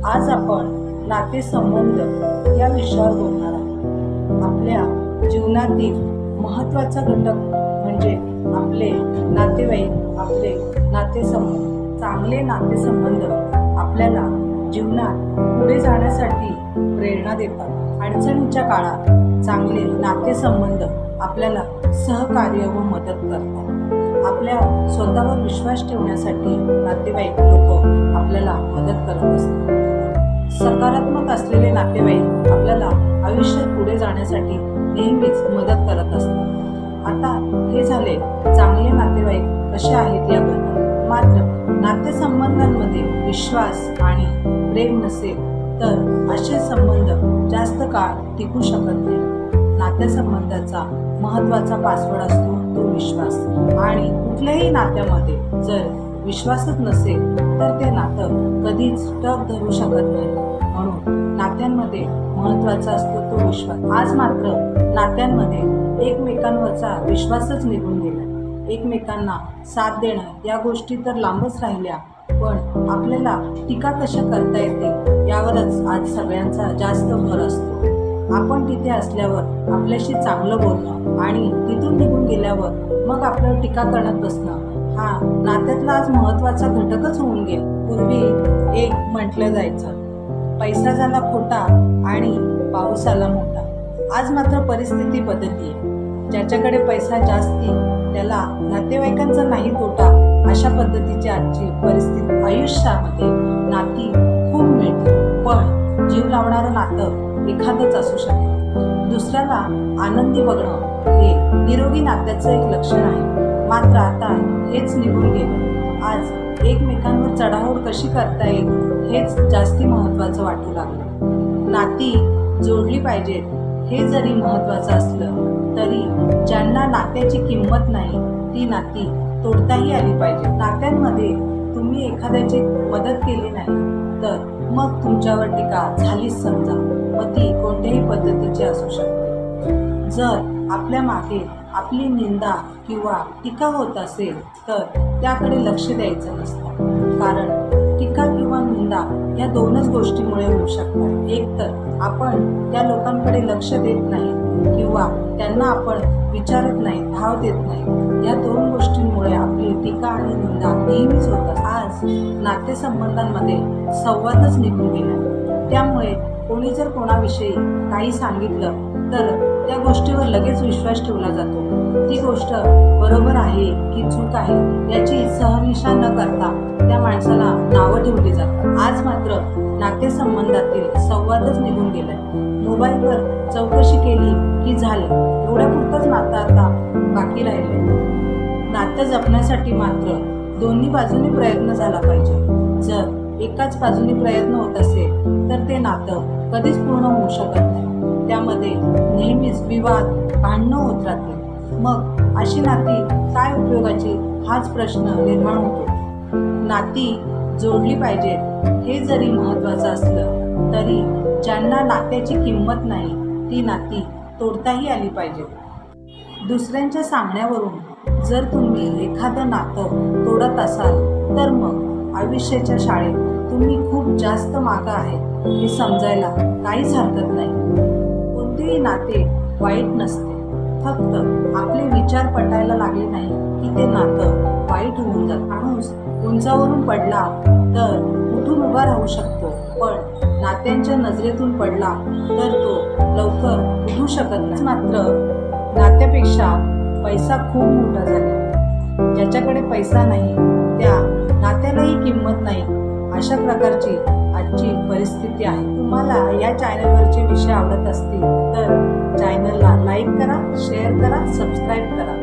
आज आपण नातेसंबंध या विषयावर बोलणार आहोत। आपल्या जीवनातील महत्त्वाचा घटक म्हणजे आपले नातेवाईक, आपले नातेसंबंध। चांगले नातेसंबंध आपल्याला जीवनात पुढे जाण्यासाठी प्रेरणा देतात। अडचणीच्या काळात चांगले नातेसंबंध आपल्याला सहकार्य व मदत करतात। आपल्या स्वतःवर विश्वास ठेवण्यासाठी नातेवाईक लोक आपल्याला मदत करत असतात। सकारात्मक असलेले नातेवाईक आपल्याला आयुष्यात पुढे जाण्यासाठी नेहमीच मदत करत असतात। आता हे झाले चांगले नातेवाईक कसे आहेत याबद्दल। मात्र नातेसंबंधांमध्ये विश्वास आणि प्रेम नसेल तर असे संबंध जास्त काळ टिकू शकत नाही। नातेसंबंधाचा महत्त्वाचा पासवर्ड असतो तो विश्वास, आणि कुठल्याही नात्यामध्ये जर विश्वासच नसेल तर ते नातं कधीच टक धरू शकत नाही। म्हणून नात्यांमध्ये महत्त्वाचा असतो तो विश्वास। आज मात्र नात्यांमध्ये एकमेकांवरचा विश्वासच निघून गेला। एकमेकांना साथ देणं या गोष्टी तर लांबच राहिल्या, पण आपल्याला टीका कशा करता येते यावरच आज सगळ्यांचा जास्त भर असतो। आपण तिथे असल्यावर आपल्याशी चांगलं बोलणं आणि तिथून निघून गेल्यावर मग आपल्यावर टीका करण्यात बसणं हा नात्यातला आज महत्त्वाचा घटकच होऊन गेला। पूर्वी एक म्हटलं जायचं, पैसा झाला खोटा आणि पाऊस आला मोठा। आज मात्र परिस्थिती बदलली आहे। ज्याच्याकडे पैसा जास्ती त्याला नातेवाईकांचा नाही तोटा, अशा पद्धतीची आजची परिस्थिती। आयुष्यामध्ये नाती खूप मिळते, पण जीव लावणारं नातं एखादंच असू शकते। दुसऱ्याला आनंदी बघणं हे निरोगी नात्याचं एक लक्षण आहे। मात्र आता हेच निघून गेलं। आज एकमेकांवर चढाओढ कशी करता येईल हेच जास्ती महत्त्वाचं वाटू लागलं। नाती जोडली पाहिजेत हे जरी महत्त्वाचं असलं तरी ज्यांना नात्याची किंमत नाही ती नाती तोडताही आली पाहिजे। नात्यांमध्ये तुम्ही एखाद्याची मदत केली नाही तर मग तुमच्यावर टीका झालीच समजा, मग ती कोणत्याही पद्धतीची असू शकते। जर आपल्या मागे आपली निंदा किंवा टीका होत असेल तर त्याकडे लक्ष द्यायचं नसतं, कारण टीका किंवा निंदा या दोनच गोष्टीमुळे होऊ शकतात। एक तर आपण त्या लोकांकडे लक्ष देत नाही किंवा त्यांना आपण विचारत नाही, भाव देत नाही। या दोन गोष्टींमुळे आपली टीका आणि निंदा नेहमीच होतात। आज नातेसंबंधांमध्ये संवादच निघून गेला, त्यामुळे कोणी जर कोणाविषयी काही सांगितलं तर त्या गोष्टीवर लगेच विश्वास ठेवला जातो। ती गोष्ट बरोबर आहे की चूक आहे याची शहानिशा न करता त्या माणसाला नावं ठेवली जातात। आज मात्र नातेसंबंधातील संवादच निघून गेलाय। मोबाईलवर चौकशी केली की झालं, एवढ्यापुरतंच नातं आता बाकी राहिले। नातं जपण्यासाठी मात्र दोन्ही बाजूनी प्रयत्न झाला पाहिजे। जर एकाच बाजूनी प्रयत्न होत असेल तर ते नातं कधीच पूर्ण होऊ शकत नाही। त्यामध्ये नेहमीच विवाद, भांडणं होत राहतील। मग अशी नाती काय उपयोगाची हाच प्रश्न निर्माण होतो। नाती जोडली पाहिजेत हे जरी महत्त्वाचं असलं तरी ज्यांना नात्याची किंमत नाही ती नाती तोडताही आली पाहिजेत। दुसऱ्यांच्या सांगण्यावरून जर तुम्ही एखादं नातं तोडत असाल तर मग आयुष्याच्या शाळेत तुम्ही खूप जास्त मागं आहेत हे समजायला काहीच हरकत नाही। कोणतेही नाते वाईट नसते, फक्त आपले विचार पटायला लागले नाही की ते नातं वाईट होऊन जातं। माणूस उंचावरून पडला तर उठून उभा राहू शकतो, पण नात्यांच्या नजरेतून पडला तर तो लवकर उठू शकत नाही। मात्र नात्यापेक्षा पैसा खूप मोठा झाला। ज्याच्याकडे पैसा नाही त्या नात्यालाही किंमत नाही, अशा प्रकारची आजची परिस्थिती आहे। तुम्हाला या चॅनलवरचे विषय आवडत असतील तर चॅनलला लाईक करा, शेअर करा, सबस्क्राईब करा।